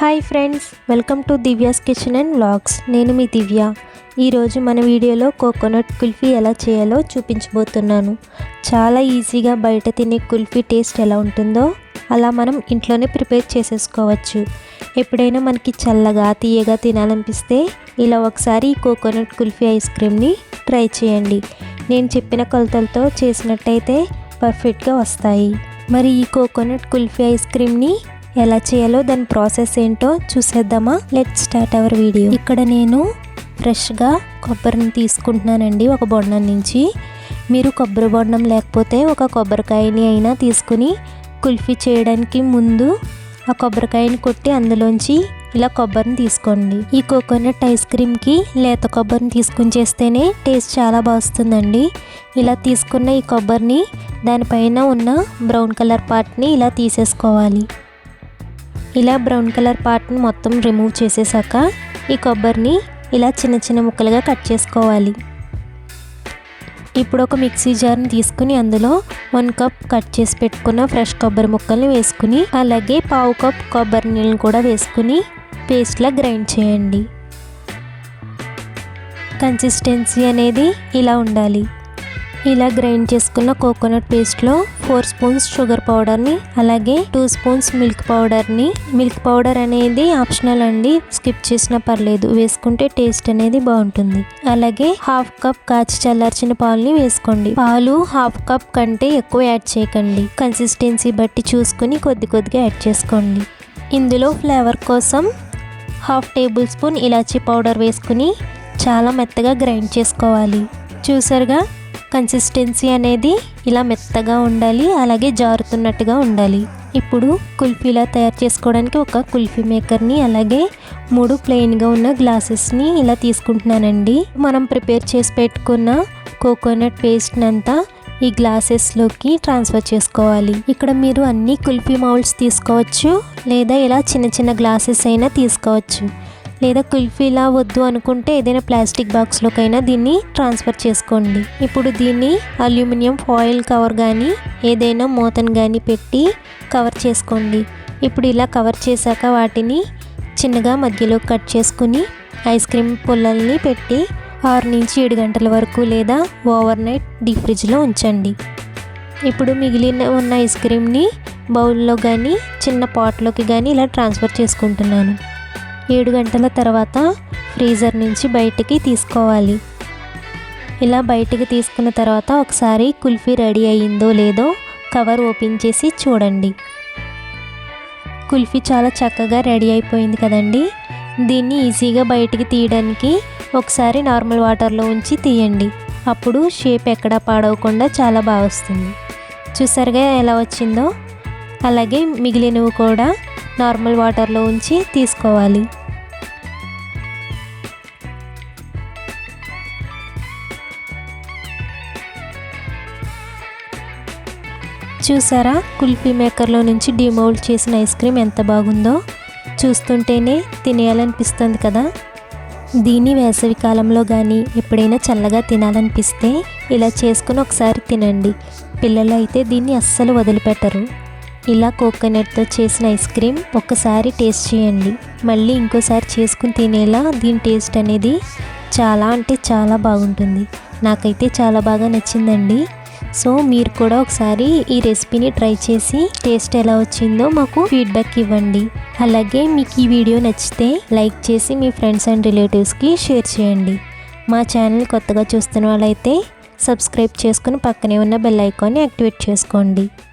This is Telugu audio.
Hi friends, welcome to Divya's kitchen and vlogs. నేను మీ దివ్య. ఈరోజు మన వీడియోలో కోకోనట్ కుల్ఫీ ఎలా చేయాలో చూపించబోతున్నాను. చాలా ఈజీగా బయట తినే కుల్ఫీ టేస్ట్ ఎలా ఉంటుందో అలా మనం ఇంట్లోనే ప్రిపేర్ చేసేసుకోవచ్చు. ఎప్పుడైనా మనకి చల్లగా తీయగా తినాలనిపిస్తే ఇలా ఒకసారి ఈ కోకోనట్ కుల్ఫీ ఐస్ క్రీమ్ని ట్రై చేయండి. నేను చెప్పిన కొలతలతో చేసినట్టయితే పర్ఫెక్ట్గా వస్తాయి. మరి ఈ కోకోనట్ కుల్ఫీ ఐస్ క్రీమ్ని ఎలా చేయాలో దాని ప్రాసెస్ ఏంటో చూసేద్దామా? Let's start our video. ఇక్కడ నేను ఫ్రెష్గా కొబ్బరిని తీసుకుంటున్నానండి ఒక బొండం నుంచి. మీరు కొబ్బరి బొండం లేకపోతే ఒక కొబ్బరికాయని అయినా తీసుకుని కుల్ఫీ చేయడానికి ముందు ఆ కొబ్బరికాయని కొట్టి అందులోంచి ఇలా కొబ్బరిని తీసుకోండి. ఈ కోకోనట్ ఐస్ క్రీమ్కి లేత కొబ్బరిని తీసుకుని చేస్తేనే టేస్ట్ చాలా బాగుంటుందండి. ఇలా తీసుకున్న ఈ కొబ్బరిని దానిపైన ఉన్న బ్రౌన్ కలర్ పార్ట్ని ఇలా తీసేసుకోవాలి. ఇలా బ్రౌన్ కలర్ పార్ట్ని మొత్తం రిమూవ్ చేసేసాక ఈ కొబ్బరిని ఇలా చిన్న చిన్న ముక్కలుగా కట్ చేసుకోవాలి. ఇప్పుడు ఒక మిక్సీ జార్ని తీసుకుని అందులో 1 కప్ కట్ చేసి పెట్టుకున్న ఫ్రెష్ కొబ్బరి ముక్కల్ని వేసుకుని అలాగే 1/2 కప్ కొబ్బరి నీళ్ళని కూడా వేసుకుని పేస్ట్లా గ్రైండ్ చేయండి. కన్సిస్టెన్సీ అనేది ఇలా ఉండాలి. ఇలా గ్రైండ్ చేసుకున్న కోకోనట్ పేస్ట్లో 4 స్పూన్స్ షుగర్ పౌడర్ని అలాగే 2 స్పూన్స్ మిల్క్ పౌడర్ అనేది ఆప్షనల్ అండి, స్కిప్ చేసినా పర్లేదు, వేసుకుంటే టేస్ట్ అనేది బాగుంటుంది. అలాగే 1/2 కప్ కాచి చల్లార్చిన పాలని వేసుకోండి. పాలు 1/2 కప్ కంటే ఎక్కువ యాడ్ చేయకండి. కన్సిస్టెన్సీ బట్టి చూసుకుని కొద్దిగా యాడ్ చేసుకోండి. ఇందులో ఫ్లేవర్ కోసం 1/2 టేబుల్ స్పూన్ ఇలాచీ పౌడర్ వేసుకుని చాలా మెత్తగా గ్రైండ్ చేసుకోవాలి. చూసారుగా, కన్సిస్టెన్సీ అనేది ఇలా మెత్తగా ఉండాలి, అలాగే జారుతున్నట్టుగా ఉండాలి. ఇప్పుడు కుల్ఫీలా తయారు చేసుకోవడానికి ఒక కుల్ఫీ మేకర్ని అలాగే 3 ప్లెయిన్గా ఉన్న గ్లాసెస్ని ఇలా తీసుకుంటున్నానండి. మనం ప్రిపేర్ చేసి పెట్టుకున్న కోకోనట్ పేస్ట్ని అంతా ఈ గ్లాసెస్లోకి ట్రాన్స్ఫర్ చేసుకోవాలి. ఇక్కడ మీరు అన్ని కుల్ఫీ మౌల్డ్స్ తీసుకోవచ్చు, లేదా ఇలా చిన్న చిన్న గ్లాసెస్ అయినా తీసుకోవచ్చు. లేదా కుల్ఫీలా వద్దు అనుకుంటే ఏదైనా ప్లాస్టిక్ బాక్స్లోకైనా దీన్ని ట్రాన్స్ఫర్ చేసుకోండి. ఇప్పుడు దీన్ని అల్యూమినియం ఫాయిల్ కవర్ కానీ ఏదైనా మూతను కానీ పెట్టి కవర్ చేసుకోండి. ఇప్పుడు ఇలా కవర్ చేశాక వాటిని చిన్నగా మధ్యలో కట్ చేసుకుని ఐస్ క్రీమ్ పుల్లల్ని పెట్టి 6 నుంచి 7 గంటల వరకు లేదా ఓవర్ నైట్ డీప్ ఫ్రిడ్జ్లో ఉంచండి. ఇప్పుడు మిగిలిన ఉన్న ఐస్ క్రీమ్ని బౌల్లో కానీ చిన్న పాట్లోకి కానీ ఇలా ట్రాన్స్ఫర్ చేసుకుంటున్నాను. 7 గంటల తర్వాత ఫ్రీజర్ నుంచి బయటికి తీసుకోవాలి. ఇలా బయటికి తీసుకున్న తర్వాత ఒకసారి కుల్ఫీ రెడీ అయ్యిందో లేదో కవర్ ఓపెన్ చేసి చూడండి. కుల్ఫీ చాలా చక్కగా రెడీ అయిపోయింది కదండి. దీన్ని ఈజీగా బయటికి తీయడానికి ఒకసారి నార్మల్ వాటర్లో ఉంచి తీయండి. అప్పుడు షేప్ ఎక్కడా పాడవకుండా చాలా బాగా వస్తుంది. చూసారుగా ఎలా వచ్చిందో? అలాగే మిగిలినవి కూడా నార్మల్ వాటర్లో ఉంచి తీసుకోవాలి. చూసారా, కుల్ఫీ మేకర్లో నుంచి డిమౌల్డ్ చేసిన ఐస్ క్రీమ్ ఎంత బాగుందో? చూస్తుంటేనే తినేయాలనిపిస్తుంది కదా. దీన్ని వేసవి కాలంలో కానీ ఎప్పుడైనా చల్లగా తినాలనిపిస్తే ఇలా చేసుకుని ఒకసారి తినండి. పిల్లలు అయితే దీన్ని అస్సలు వదిలిపెట్టరు. ఇలా కోకోనట్తో చేసిన ఐస్ క్రీమ్ ఒక్కసారి టేస్ట్ చేయండి. మళ్ళీ ఇంకోసారి చేసుకుని తినేలా దీని టేస్ట్ అనేది చాలా అంటే చాలా బాగుంటుంది. నాకైతే చాలా బాగా నచ్చిందండి. సో మీరు కూడా ఒకసారి ఈ రెసిపీని ట్రై చేసి టేస్ట్ ఎలా వచ్చిందో మాకు ఫీడ్బ్యాక్ ఇవ్వండి. అలాగే మీకు ఈ వీడియో నచ్చితే లైక్ చేసి మీ ఫ్రెండ్స్ అండ్ రిలేటివ్స్కి షేర్ చేయండి. మా ఛానల్ కొత్తగా చూస్తున్న వాళ్ళైతే సబ్స్క్రైబ్ చేసుకుని పక్కనే ఉన్న బెల్ ఐకాన్ని యాక్టివేట్ చేసుకోండి.